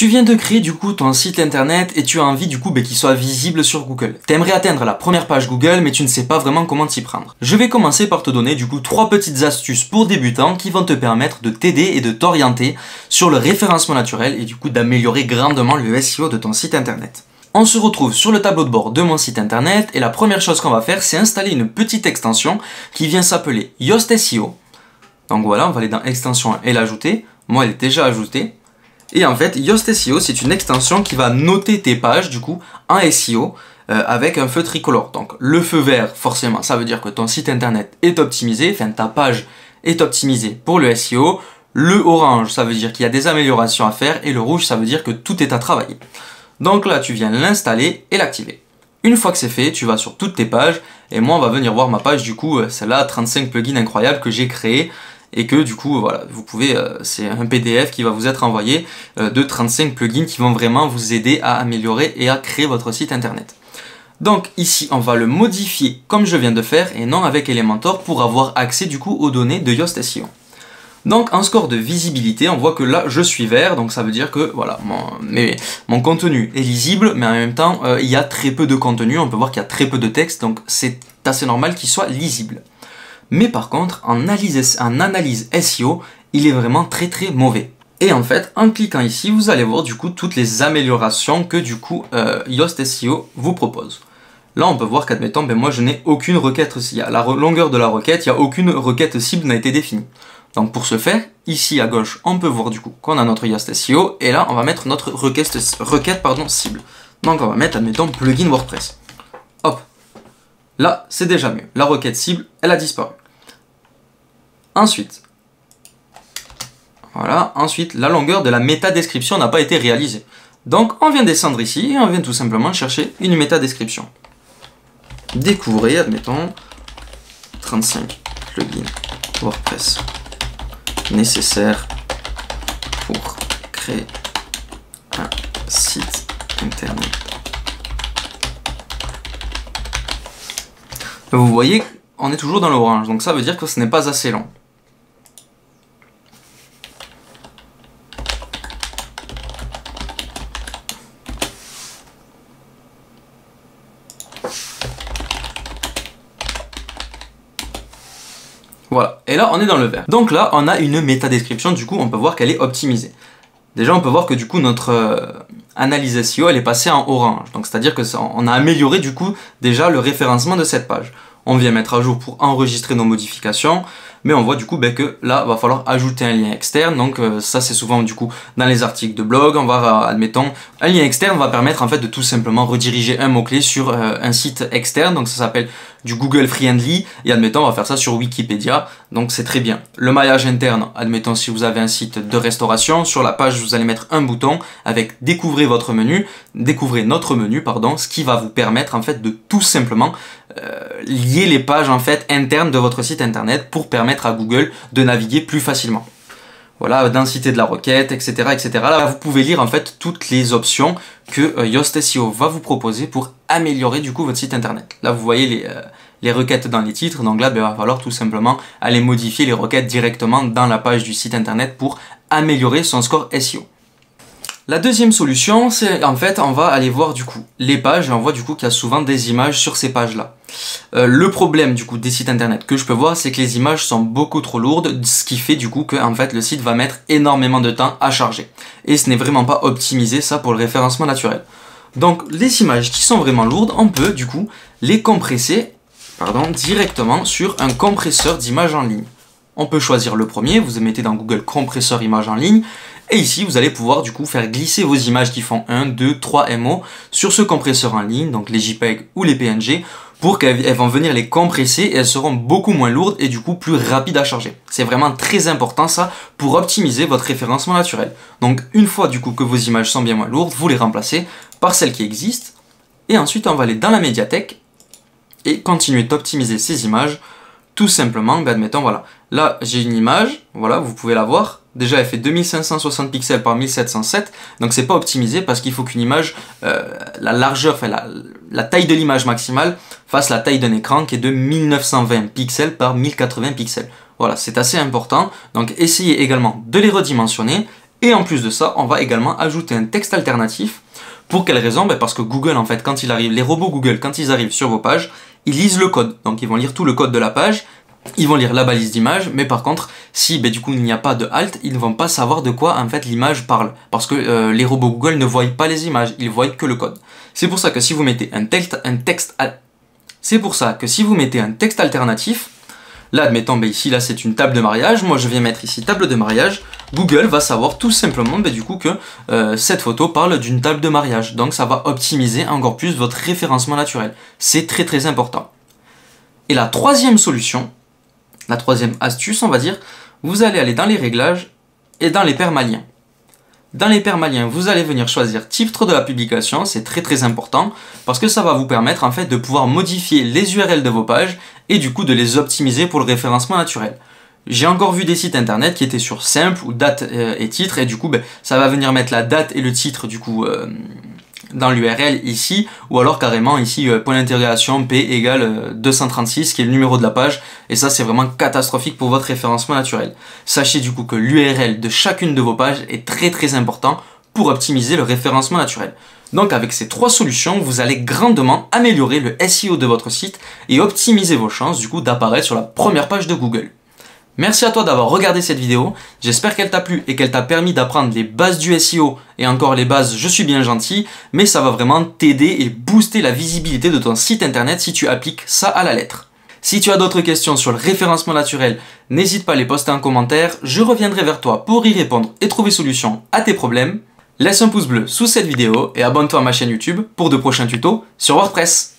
Tu viens de créer du coup ton site internet et tu as envie du coup qu'il soit visible sur Google. T'aimerais atteindre la première page Google mais tu ne sais pas vraiment comment t'y prendre. Je vais commencer par te donner du coup 3 petites astuces pour débutants qui vont te permettre de t'aider et de t'orienter sur le référencement naturel et du coup d'améliorer grandement le SEO de ton site internet. On se retrouve sur le tableau de bord de mon site internet et la première chose qu'on va faire c'est installer une petite extension qui vient s'appeler Yoast SEO. Donc voilà, on va aller dans extension et l'ajouter. Moi elle est déjà ajoutée. Et en fait, Yoast SEO, c'est une extension qui va noter tes pages, du coup, en SEO, avec un feu tricolore. Donc, le feu vert, forcément, ça veut dire que ton site internet est optimisé, enfin, ta page est optimisée pour le SEO. Le orange, ça veut dire qu'il y a des améliorations à faire, et le rouge, ça veut dire que tout est à travailler. Donc là, tu viens l'installer et l'activer. Une fois que c'est fait, tu vas sur toutes tes pages, et moi, on va venir voir ma page, du coup, celle-là, 35 plugins incroyables que j'ai créés, et que du coup voilà, vous pouvez, c'est un PDF qui va vous être envoyé de 35 plugins qui vont vraiment vous aider à améliorer et à créer votre site internet. Donc ici on va le modifier comme je viens de faire et non avec Elementor pour avoir accès du coup aux données de Yoast SEO. Donc en score de visibilité, on voit que là je suis vert, donc ça veut dire que voilà, mon contenu est lisible, mais en même temps il y a très peu de contenu, on peut voir qu'il y a très peu de texte, donc c'est assez normal qu'il soit lisible. Mais par contre, en analyse SEO, il est vraiment très mauvais. Et en fait, en cliquant ici, vous allez voir du coup toutes les améliorations que du coup Yoast SEO vous propose. Là, on peut voir qu'admettons, moi je n'ai aucune requête, il y a la longueur de la requête, il n'y a aucune requête cible n'a été définie. Donc pour ce faire, ici à gauche, on peut voir du coup qu'on a notre Yoast SEO, et là on va mettre notre requête cible. Donc on va mettre, admettons, plugin WordPress. Hop. Là, c'est déjà mieux. La requête cible, elle a disparu. Ensuite, voilà, ensuite, la longueur de la métadescription n'a pas été réalisée. Donc, on vient descendre ici et on vient tout simplement chercher une métadescription. Découvrez, admettons, 35 plugins WordPress nécessaires pour créer un site internet. Vous voyez, on est toujours dans l'orange, donc ça veut dire que ce n'est pas assez long. Voilà, et là on est dans le vert. Donc là on a une métadescription, du coup on peut voir qu'elle est optimisée. Déjà on peut voir que du coup notre analyse SEO elle est passée en orange. Donc c'est à dire que on a amélioré du coup déjà le référencement de cette page. On vient mettre à jour pour enregistrer nos modifications, mais on voit du coup que là va falloir ajouter un lien externe. Donc ça c'est souvent du coup dans les articles de blog, on va admettons un lien externe va permettre en fait de tout simplement rediriger un mot-clé sur un site externe, donc ça s'appelle du Google Friendly, et admettons on va faire ça sur Wikipédia, donc c'est très bien. Le maillage interne, admettons si vous avez un site de restauration, sur la page vous allez mettre un bouton avec découvrez notre menu, découvrez notre menu pardon, ce qui va vous permettre en fait de tout simplement lier les pages en fait internes de votre site internet pour permettre à Google de naviguer plus facilement. Voilà, densité de la requête, etc., etc. Là, vous pouvez lire en fait toutes les options que Yoast SEO va vous proposer pour améliorer du coup votre site internet. Là, vous voyez les requêtes dans les titres, donc là, il va falloir tout simplement aller modifier les requêtes directement dans la page du site internet pour améliorer son score SEO. La deuxième solution, c'est en fait, on va aller voir du coup les pages et on voit du coup qu'il y a souvent des images sur ces pages-là. Le problème du coup des sites internet que je peux voir, c'est que les images sont beaucoup trop lourdes, ce qui fait du coup que en fait le site va mettre énormément de temps à charger. Et ce n'est vraiment pas optimisé ça pour le référencement naturel. Donc les images qui sont vraiment lourdes, on peut du coup les compresser directement sur un compresseur d'images en ligne. On peut choisir le premier, vous mettez dans Google compresseur images en ligne. Et ici, vous allez pouvoir du coup faire glisser vos images qui font 1, 2, 3 MO sur ce compresseur en ligne, donc les JPEG ou les PNG, pour qu'elles vont venir les compresser et elles seront beaucoup moins lourdes et du coup plus rapides à charger. C'est vraiment très important ça pour optimiser votre référencement naturel. Donc une fois du coup que vos images sont bien moins lourdes, vous les remplacez par celles qui existent. Et ensuite, on va aller dans la médiathèque et continuer d'optimiser ces images. Tout simplement, admettons, voilà, là j'ai une image, voilà, vous pouvez la voir. Déjà, elle fait 2560 pixels par 1707, donc c'est pas optimisé parce qu'il faut qu'une image, la largeur, enfin la taille de l'image maximale fasse la taille d'un écran qui est de 1920 pixels par 1080 pixels. Voilà, c'est assez important. Donc essayez également de les redimensionner Et en plus de ça, on va également ajouter un texte alternatif. Pour quelle raison? Parce que Google, en fait, quand il arrive, les robots Google, quand ils arrivent sur vos pages, ils lisent le code. Donc ils vont lire tout le code de la page, ils vont lire la balise d'image, mais par contre, si du coup il n'y a pas de alt, ils ne vont pas savoir de quoi en fait l'image parle. Parce que les robots Google ne voient pas les images, ils voient que le code. C'est pour ça que si vous mettez un texte alternatif, là admettons, ici là c'est une table de mariage, moi je viens mettre ici table de mariage, Google va savoir tout simplement du coup que cette photo parle d'une table de mariage. Donc ça va optimiser encore plus votre référencement naturel. C'est très très important. Et la troisième solution, la troisième astuce, on va dire, vous allez aller dans les réglages et dans les permaliens. Dans les permaliens, vous allez venir choisir titre de la publication, c'est très très important, parce que ça va vous permettre en fait de pouvoir modifier les URL de vos pages et du coup de les optimiser pour le référencement naturel. J'ai encore vu des sites internet qui étaient sur simple ou date et titre, et du coup ça va venir mettre la date et le titre du coup dans l'URL ici, ou alors carrément ici point d'interrogation p égale 236 qui est le numéro de la page, et ça c'est vraiment catastrophique pour votre référencement naturel. Sachez du coup que l'URL de chacune de vos pages est très très important pour optimiser le référencement naturel. Donc avec ces trois solutions, vous allez grandement améliorer le SEO de votre site et optimiser vos chances du coup d'apparaître sur la première page de Google. Merci à toi d'avoir regardé cette vidéo, j'espère qu'elle t'a plu et qu'elle t'a permis d'apprendre les bases du SEO, et encore les bases, je suis bien gentil, mais ça va vraiment t'aider et booster la visibilité de ton site internet si tu appliques ça à la lettre. Si tu as d'autres questions sur le référencement naturel, n'hésite pas à les poster en commentaire, je reviendrai vers toi pour y répondre et trouver solution à tes problèmes. Laisse un pouce bleu sous cette vidéo et abonne-toi à ma chaîne YouTube pour de prochains tutos sur WordPress.